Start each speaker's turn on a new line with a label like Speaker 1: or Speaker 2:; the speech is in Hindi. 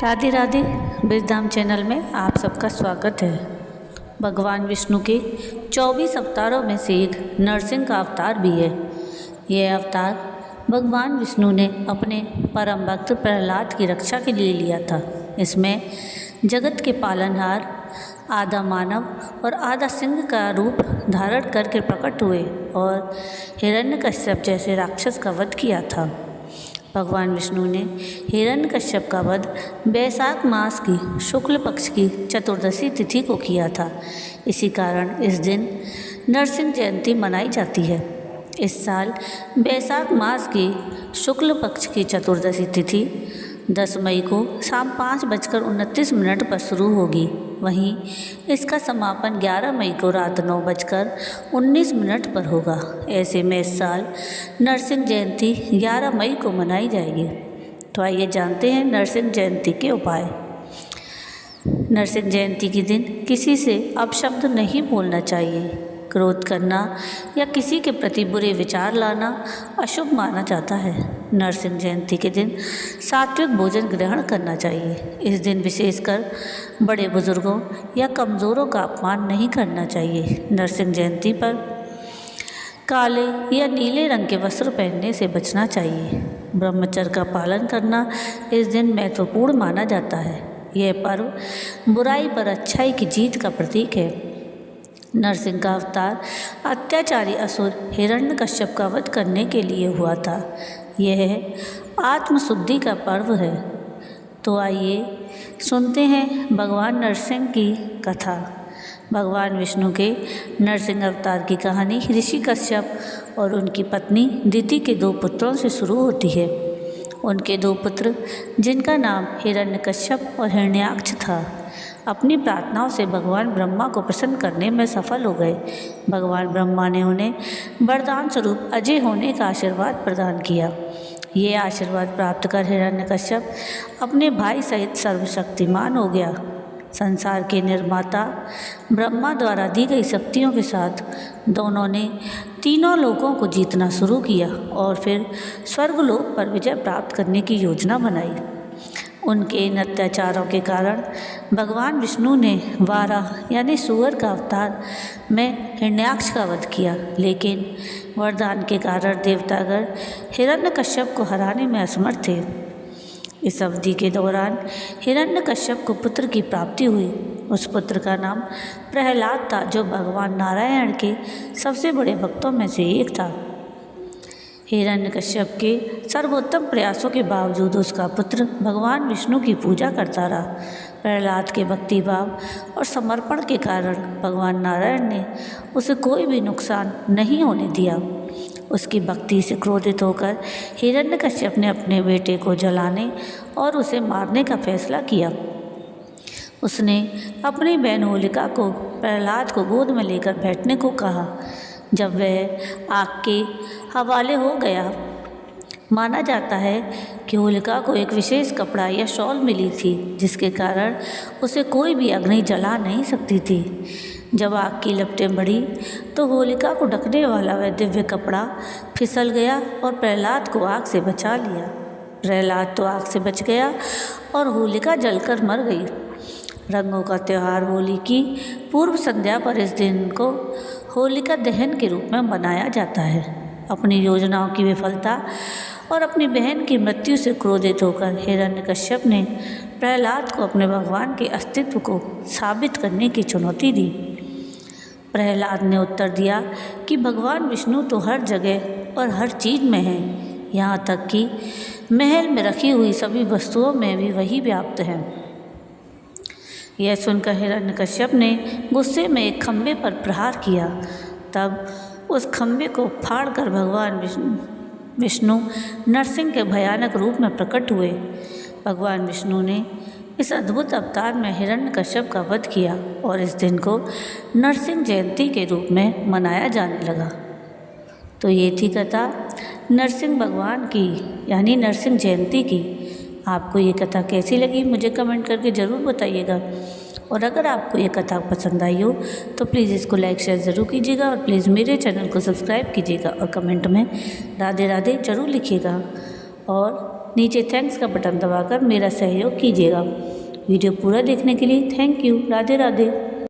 Speaker 1: राधे राधे। विजधाम चैनल में आप सबका स्वागत है। भगवान विष्णु के 24 अवतारों में से एक नरसिंह का अवतार भी है। यह अवतार भगवान विष्णु ने अपने परम भक्त प्रहलाद की रक्षा के लिए लिया था। इसमें जगत के पालनहार आधा मानव और आधा सिंह का रूप धारण करके प्रकट हुए और हिरण्यकश्यप जैसे राक्षस का वध किया था। भगवान विष्णु ने हिरण्यकश्यप का वध बैसाख मास की शुक्ल पक्ष की चतुर्दशी तिथि को किया था। इसी कारण इस दिन नरसिंह जयंती मनाई जाती है। इस साल बैसाख मास की शुक्ल पक्ष की चतुर्दशी तिथि 10 मई को शाम 5:29 पर शुरू होगी। वहीं इसका समापन 11 मई को रात 9:19 पर होगा। ऐसे में इस साल नरसिंह जयंती 11 मई को मनाई जाएगी। तो आइए जानते हैं नरसिंह जयंती के उपाय। नरसिंह जयंती के दिन किसी से अपशब्द नहीं बोलना चाहिए। क्रोध करना या किसी के प्रति बुरे विचार लाना अशुभ माना जाता है। नरसिंह जयंती के दिन सात्विक भोजन ग्रहण करना चाहिए। इस दिन विशेषकर बड़े बुजुर्गों या कमज़ोरों का अपमान नहीं करना चाहिए। नरसिंह जयंती पर काले या नीले रंग के वस्त्र पहनने से बचना चाहिए। ब्रह्मचर्य का पालन करना इस दिन महत्वपूर्ण माना जाता है। यह पर्व बुराई पर अच्छाई की जीत का प्रतीक है। नरसिंह का अवतार अत्याचारी असुर हिरण्यकश्यप का वध करने के लिए हुआ था। यह आत्मशुद्धि का पर्व है। तो आइए सुनते हैं भगवान नरसिंह की कथा। भगवान विष्णु के नरसिंह अवतार की कहानी ऋषि कश्यप और उनकी पत्नी दिति के 2 पुत्रों से शुरू होती है। उनके 2 पुत्र, जिनका नाम हिरण्यकश्यप और हिरण्याक्ष था, अपनी प्रार्थनाओं से भगवान ब्रह्मा को प्रसन्न करने में सफल हो गए। भगवान ब्रह्मा ने उन्हें वरदान स्वरूप अजय होने का आशीर्वाद प्रदान किया। ये आशीर्वाद प्राप्त कर हिरण्यकश्यप अपने भाई सहित सर्वशक्तिमान हो गया। संसार के निर्माता ब्रह्मा द्वारा दी गई शक्तियों के साथ दोनों ने तीनों लोकों को जीतना शुरू किया और फिर स्वर्गलोक पर विजय प्राप्त करने की योजना बनाई। उनके इन अत्याचारों के कारण भगवान विष्णु ने वाराह यानी सूअर का अवतार में हिरण्याक्ष का वध किया। लेकिन वरदान के कारण देवतागण हिरण्यकश्यप को हराने में असमर्थ थे। इस अवधि के दौरान हिरण्यकश्यप को पुत्र की प्राप्ति हुई। उस पुत्र का नाम प्रहलाद था, जो भगवान नारायण के सबसे बड़े भक्तों में से एक था। हिरण्यकश्यप के सर्वोत्तम प्रयासों के बावजूद उसका पुत्र भगवान विष्णु की पूजा करता रहा। प्रहलाद के भक्ति भाव और समर्पण के कारण भगवान नारायण ने उसे कोई भी नुकसान नहीं होने दिया। उसकी भक्ति से क्रोधित होकर हिरण्यकश्यप ने अपने बेटे को जलाने और उसे मारने का फैसला किया। उसने अपनी बहन होलिका को प्रहलाद को गोद में लेकर बैठने को कहा। जब वह आग के हवाले हो गया, माना जाता है कि होलिका को एक विशेष कपड़ा या शॉल मिली थी, जिसके कारण उसे कोई भी अग्नि जला नहीं सकती थी। जब आग की लपटें बढ़ी तो होलिका को ढकने वाला वह दिव्य कपड़ा फिसल गया और प्रहलाद को आग से बचा लिया। प्रहलाद तो आग से बच गया और होलिका जलकर मर गई। रंगों का त्यौहार होली की पूर्व संध्या पर इस दिन को होलिका दहन के रूप में मनाया जाता है। अपनी योजनाओं की विफलता और अपनी बहन की मृत्यु से क्रोधित होकर हिरण्यकश्यप ने प्रहलाद को अपने भगवान के अस्तित्व को साबित करने की चुनौती दी। प्रहलाद ने उत्तर दिया कि भगवान विष्णु तो हर जगह और हर चीज़ में है, यहाँ तक कि महल में रखी हुई सभी वस्तुओं में भी वही व्याप्त हैं। यह सुनकर हिरण्यकश्यप ने गुस्से में एक खंभे पर प्रहार किया। तब उस खंभे को फाड़कर भगवान विष्णु नरसिंह के भयानक रूप में प्रकट हुए। भगवान विष्णु ने इस अद्भुत अवतार में हिरण्यकश्यप का वध किया और इस दिन को नरसिंह जयंती के रूप में मनाया जाने लगा। तो ये थी कथा नरसिंह भगवान की यानी नरसिंह जयंती की। आपको ये कथा कैसी लगी मुझे कमेंट करके ज़रूर बताइएगा। और अगर आपको ये कथा पसंद आई हो तो प्लीज़ इसको लाइक शेयर ज़रूर कीजिएगा और प्लीज़ मेरे चैनल को सब्सक्राइब कीजिएगा और कमेंट में राधे राधे ज़रूर लिखिएगा। और नीचे थैंक्स का बटन दबाकर मेरा सहयोग कीजिएगा। वीडियो पूरा देखने के लिए थैंक यू। राधे राधे।